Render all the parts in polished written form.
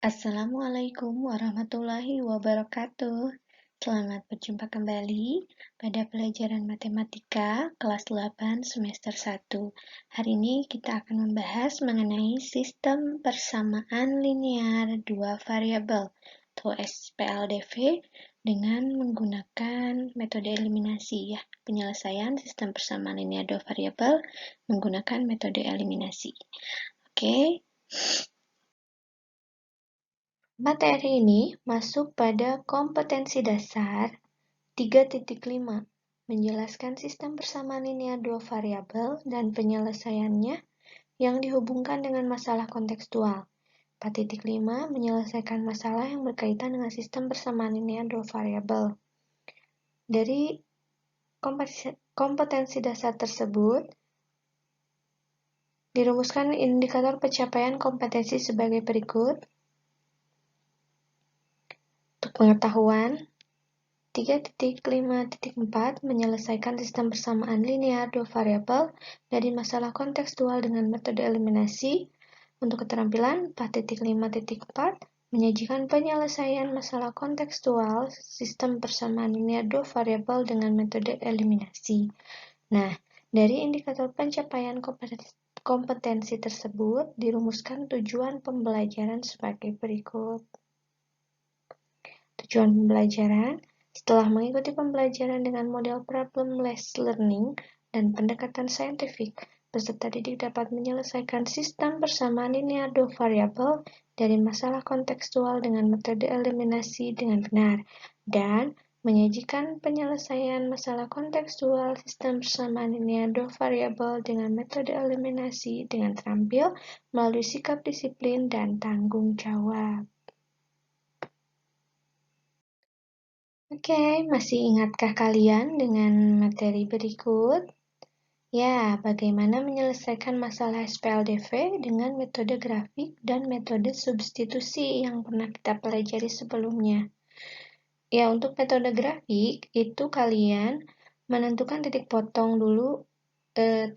Assalamualaikum warahmatullahi wabarakatuh. Selamat berjumpa kembali pada pelajaran matematika kelas 8 semester 1. Hari ini kita akan membahas mengenai sistem persamaan linear dua variabel atau SPLDV dengan menggunakan metode eliminasi ya. Penyelesaian sistem persamaan linear dua variabel menggunakan metode eliminasi. Oke. Materi ini masuk pada kompetensi dasar 3.5, menjelaskan sistem persamaan linear dua variabel dan penyelesaiannya yang dihubungkan dengan masalah kontekstual. 4.5, menyelesaikan masalah yang berkaitan dengan sistem persamaan linear dua variabel. Dari kompetensi dasar tersebut, dirumuskan indikator pencapaian kompetensi sebagai berikut. Untuk pengetahuan, 3.5.4 menyelesaikan sistem persamaan linear dua variabel dari masalah kontekstual dengan metode eliminasi. Untuk keterampilan, 4.5.4 menyajikan penyelesaian masalah kontekstual sistem persamaan linear dua variabel dengan metode eliminasi. Nah, dari indikator pencapaian kompetensi tersebut dirumuskan tujuan pembelajaran sebagai berikut. Tujuan pembelajaran: setelah mengikuti pembelajaran dengan model problem-based learning dan pendekatan saintifik, peserta didik dapat menyelesaikan sistem persamaan linear dua variabel dari masalah kontekstual dengan metode eliminasi dengan benar, dan menyajikan penyelesaian masalah kontekstual sistem persamaan linear dua variabel dengan metode eliminasi dengan terampil melalui sikap disiplin dan tanggung jawab. Oke, masih ingatkah kalian dengan materi berikut? Ya, bagaimana menyelesaikan masalah SPLDV dengan metode grafik dan metode substitusi yang pernah kita pelajari sebelumnya. Ya, untuk metode grafik, itu kalian menentukan titik potong dulu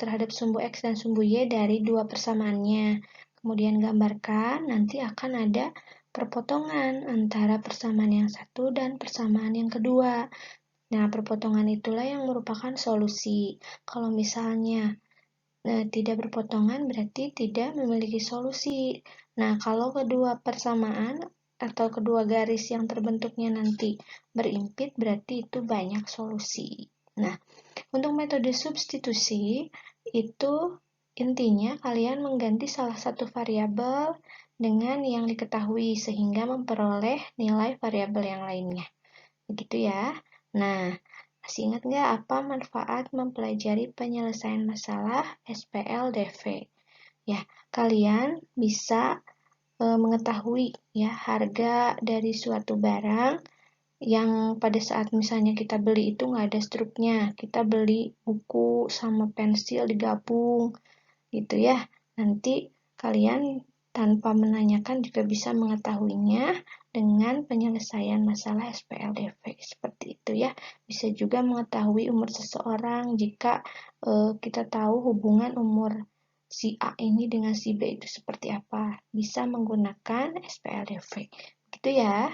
terhadap sumbu X dan sumbu Y dari dua persamaannya. Kemudian gambarkan, nanti akan ada perpotongan antara persamaan yang satu dan persamaan yang kedua. Nah, perpotongan itulah yang merupakan solusi. Kalau misalnya tidak berpotongan berarti tidak memiliki solusi. Nah, kalau kedua persamaan atau kedua garis yang terbentuknya nanti berimpit berarti itu banyak solusi. Nah, untuk metode substitusi itu intinya kalian mengganti salah satu variabel dengan yang diketahui sehingga memperoleh nilai variabel yang lainnya. Begitu ya. Nah, masih ingat nggak apa manfaat mempelajari penyelesaian masalah SPLDV? Ya, kalian bisa mengetahui ya harga dari suatu barang yang pada saat misalnya kita beli itu nggak ada struknya, kita beli buku sama pensil digabung gitu ya. Nanti kalian tanpa menanyakan juga bisa mengetahuinya dengan penyelesaian masalah SPLDV seperti itu ya. Bisa juga mengetahui umur seseorang jika kita tahu hubungan umur si A ini dengan si B itu seperti apa. Bisa menggunakan SPLDV. Gitu ya.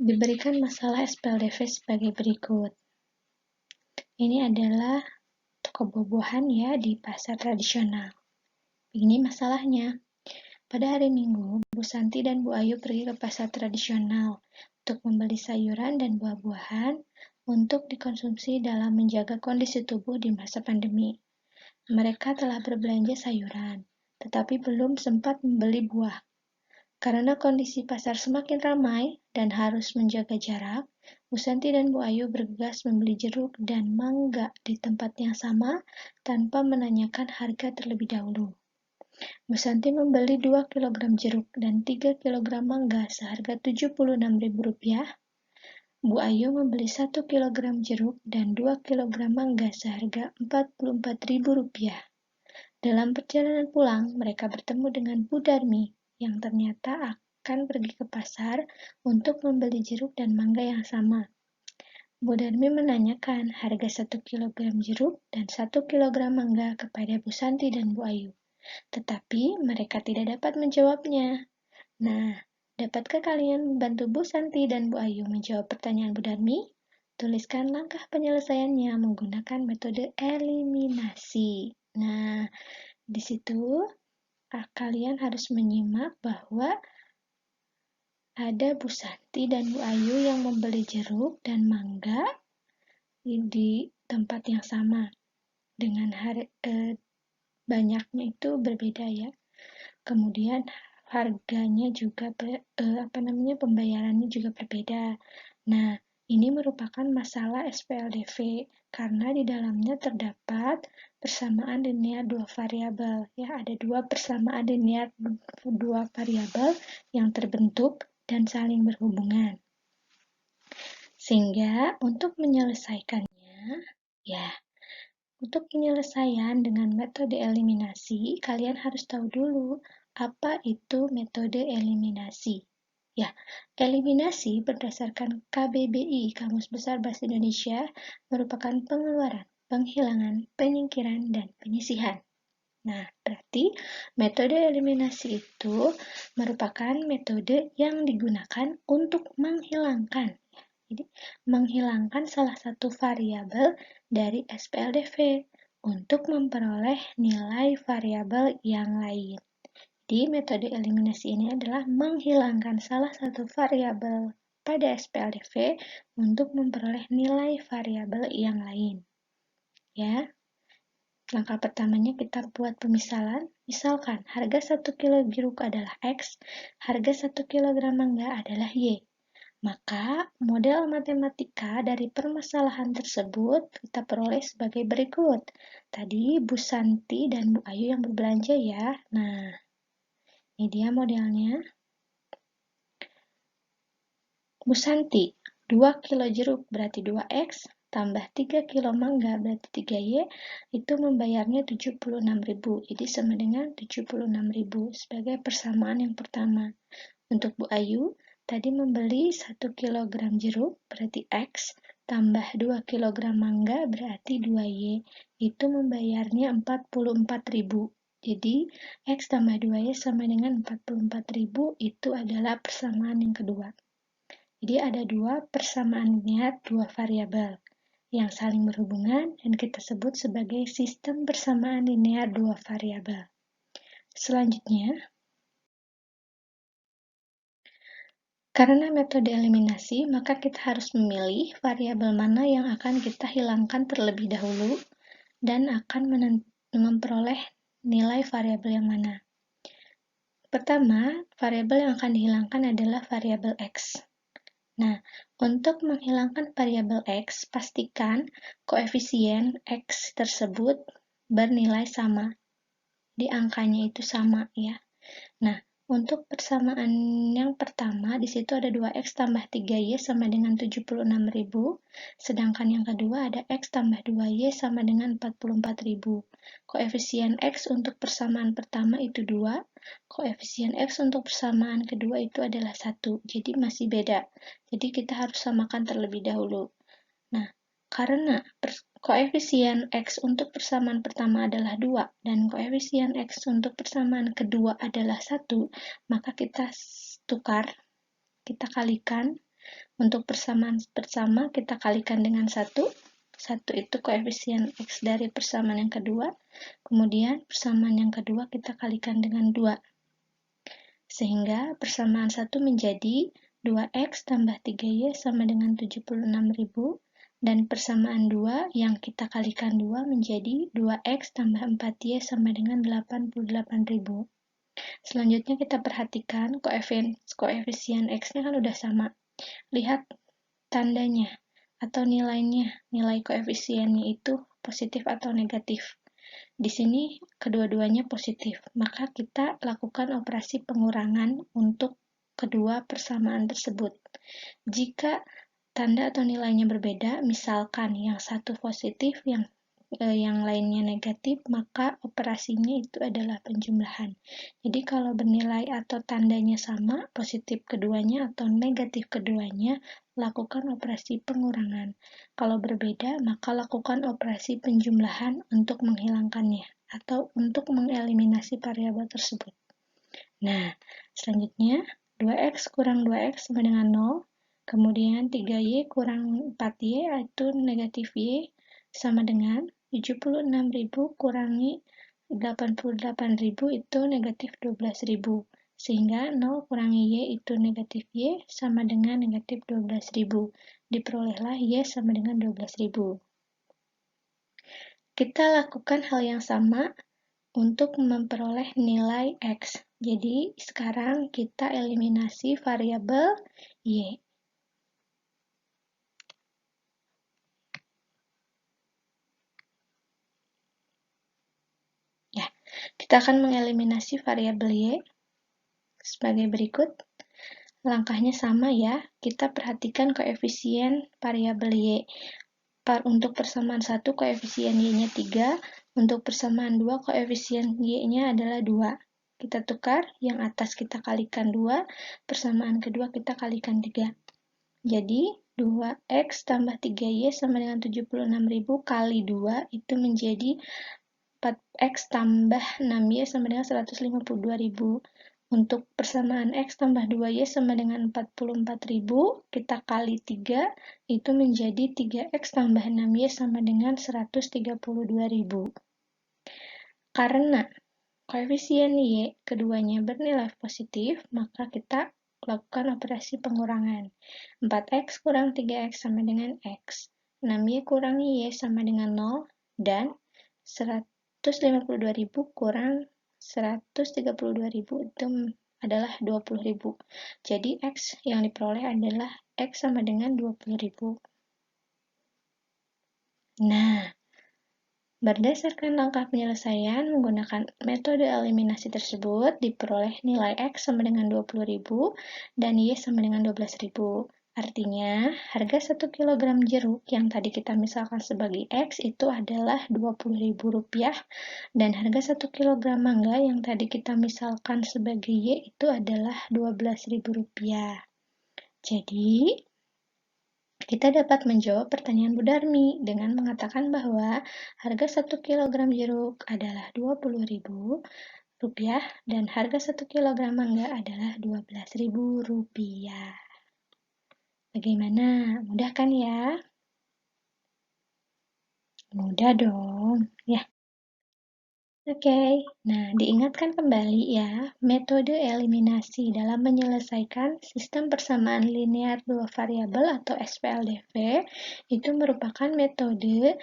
Diberikan masalah SPLDV sebagai berikut. Ini adalah toko buah-buahan ya di pasar tradisional. Ini masalahnya. Pada hari Minggu, Bu Santi dan Bu Ayu pergi ke pasar tradisional untuk membeli sayuran dan buah-buahan untuk dikonsumsi dalam menjaga kondisi tubuh di masa pandemi. Mereka telah berbelanja sayuran, tetapi belum sempat membeli buah. Karena kondisi pasar semakin ramai dan harus menjaga jarak, Bu Santi dan Bu Ayu bergegas membeli jeruk dan mangga di tempat yang sama tanpa menanyakan harga terlebih dahulu. Bu Santi membeli 2 kg jeruk dan 3 kg mangga seharga Rp76.000. Bu Ayu membeli 1 kg jeruk dan 2 kg mangga seharga Rp44.000. Dalam perjalanan pulang, mereka bertemu dengan Bu Darmi yang ternyata akan pergi ke pasar untuk membeli jeruk dan mangga yang sama. Bu Darmi menanyakan harga 1 kg jeruk dan 1 kg mangga kepada Bu Santi dan Bu Ayu. tetapi mereka tidak dapat menjawabnya. Nah, dapatkah kalian membantu Bu Santi dan Bu Ayu menjawab pertanyaan Bu Darmi? Tuliskan langkah penyelesaiannya menggunakan metode eliminasi. Nah, di situ kalian harus menyimak bahwa ada Bu Santi dan Bu Ayu yang membeli jeruk dan mangga di tempat yang sama dengan banyaknya itu berbeda ya. Kemudian harganya juga pembayarannya juga berbeda. Nah, ini merupakan masalah SPLDV karena di dalamnya terdapat persamaan linear dua variabel. Ya, ada dua persamaan linear dua variabel yang terbentuk dan saling berhubungan. Sehingga untuk menyelesaikannya, ya, untuk penyelesaian dengan metode eliminasi, kalian harus tahu dulu apa itu metode eliminasi. Ya, eliminasi berdasarkan KBBI, Kamus Besar Bahasa Indonesia, merupakan pengeluaran, penghilangan, penyingkiran, dan penyisihan. Nah, berarti metode eliminasi itu merupakan metode yang digunakan untuk menghilangkan. Jadi, menghilangkan salah satu variabel dari SPLDV untuk memperoleh nilai variabel yang lain. Di metode eliminasi ini adalah menghilangkan salah satu variabel pada SPLDV untuk memperoleh nilai variabel yang lain. Ya. Langkah pertamanya kita buat pemisalan. Misalkan harga 1 kg jeruk adalah X, harga 1 kg mangga adalah Y. Maka model matematika dari permasalahan tersebut kita peroleh sebagai berikut. Tadi Bu Santi dan Bu Ayu yang berbelanja ya. Nah, ini dia modelnya. Bu Santi, 2 kilo jeruk berarti 2X, tambah 3 kilo mangga berarti 3Y, itu membayarnya 76.000. Jadi sama dengan 76.000 sebagai persamaan yang pertama. Untuk Bu Ayu, tadi membeli 1 kg jeruk berarti X, tambah 2 kg mangga berarti 2Y, itu membayarnya 44.000. Jadi, X tambah 2Y sama dengan 44.000, itu adalah persamaan yang kedua. Jadi ada dua persamaan linear dua variabel yang saling berhubungan dan kita sebut sebagai sistem persamaan linear dua variabel. Selanjutnya, karena metode eliminasi, maka kita harus memilih variabel mana yang akan kita hilangkan terlebih dahulu dan akan memperoleh nilai variabel yang mana. Pertama, variabel yang akan dihilangkan adalah variabel X. Nah, untuk menghilangkan variabel X, pastikan koefisien X tersebut bernilai sama. Di angkanya itu sama ya. Nah, untuk persamaan yang pertama, di situ ada 2X tambah 3Y sama dengan 76.000, sedangkan yang kedua ada X tambah 2Y sama dengan 44.000. Koefisien X untuk persamaan pertama itu 2, koefisien X untuk persamaan kedua itu adalah 1, jadi masih beda. Jadi kita harus samakan terlebih dahulu. Nah, karena koefisien X untuk persamaan pertama adalah 2 dan koefisien X untuk persamaan kedua adalah 1, maka kita tukar, kita kalikan. Untuk persamaan pertama kita kalikan dengan 1. 1 itu koefisien X dari persamaan yang kedua. Kemudian persamaan yang kedua kita kalikan dengan 2. Sehingga persamaan 1 menjadi 2X tambah 3Y sama dengan 76.000. Dan persamaan 2 yang kita kalikan 2 menjadi 2X tambah 4Y sama dengan 88.000. Selanjutnya kita perhatikan koefisien X-nya kan udah sama. Lihat tandanya atau nilainya, nilai koefisiennya itu positif atau negatif. Di sini kedua-duanya positif, maka kita lakukan operasi pengurangan untuk kedua persamaan tersebut. Jika tanda atau nilainya berbeda, misalkan yang satu positif, yang lainnya negatif, maka operasinya itu adalah penjumlahan. Jadi kalau bernilai atau tandanya sama, positif keduanya atau negatif keduanya, lakukan operasi pengurangan. Kalau berbeda, maka lakukan operasi penjumlahan untuk menghilangkannya. atau untuk mengeliminasi variabel tersebut. Nah, selanjutnya 2x kurang 2x sama dengan 0, kemudian 3y kurang 4y yaitu negatif y sama dengan 76.000 kurangi 88.000 itu negatif 12.000. Sehingga 0 kurangi y itu negatif y sama dengan negatif 12.000. Diperolehlah y sama dengan 12.000. Kita lakukan hal yang sama untuk memperoleh nilai X. Jadi, sekarang kita eliminasi variabel Y. Ya, kita akan mengeliminasi variabel Y sebagai berikut. Langkahnya sama ya, kita perhatikan koefisien variabel Y. Untuk persamaan 1, koefisien Y-nya 3, untuk persamaan 2, koefisien Y-nya adalah 2. Kita tukar, yang atas kita kalikan 2, persamaan kedua kita kalikan 3. Jadi, 2x tambah 3y sama dengan 76.000 kali 2, itu menjadi 4x tambah 6y sama dengan 152.000. Untuk persamaan x tambah 2y sama dengan 44.000, kita kali 3, itu menjadi 3x tambah 6y sama dengan 132.000. Karena koefisien y keduanya bernilai positif, maka kita lakukan operasi pengurangan. 4x kurang 3x sama dengan x. 6y kurang y sama dengan 0, dan 152.000 kurang 132.000 itu adalah 20.000. Jadi X yang diperoleh adalah X sama dengan 20.000. Nah, berdasarkan langkah penyelesaian menggunakan metode eliminasi tersebut, diperoleh nilai X sama dengan 20.000 dan Y sama dengan 12.000. Artinya, harga 1 kg jeruk yang tadi kita misalkan sebagai X itu adalah Rp20.000 dan harga 1 kg mangga yang tadi kita misalkan sebagai Y itu adalah Rp12.000. Jadi, kita dapat menjawab pertanyaan Bu Darmi dengan mengatakan bahwa harga 1 kg jeruk adalah Rp20.000 dan harga 1 kg mangga adalah Rp12.000. Bagaimana? Mudah kan ya? Mudah dong. Ya. Oke, nah diingatkan kembali ya, metode eliminasi dalam menyelesaikan sistem persamaan linear dua variabel atau SPLDV itu merupakan metode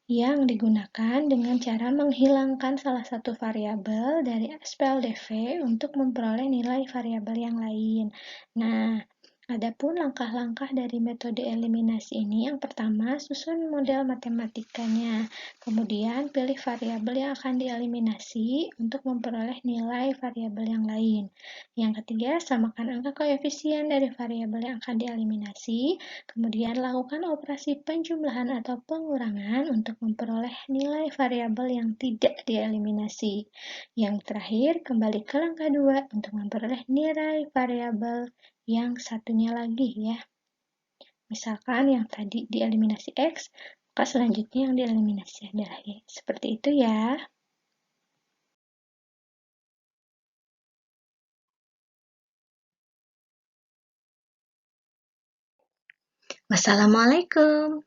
yang digunakan dengan cara menghilangkan salah satu variabel dari SPLDV untuk memperoleh nilai variabel yang lain. Nah, adapun langkah-langkah dari metode eliminasi ini, yang pertama, susun model matematikanya. Kemudian, pilih variabel yang akan dieliminasi untuk memperoleh nilai variabel yang lain. Yang ketiga, samakan angka koefisien dari variabel yang akan dieliminasi. Kemudian, lakukan operasi penjumlahan atau pengurangan untuk memperoleh nilai variabel yang tidak dieliminasi. Yang terakhir, kembali ke langkah 2 untuk memperoleh nilai variabel yang satunya lagi ya. Misalkan yang tadi dieliminasi X, maka selanjutnya yang dieliminasi adalah Y. Seperti itu ya. Wassalamualaikum.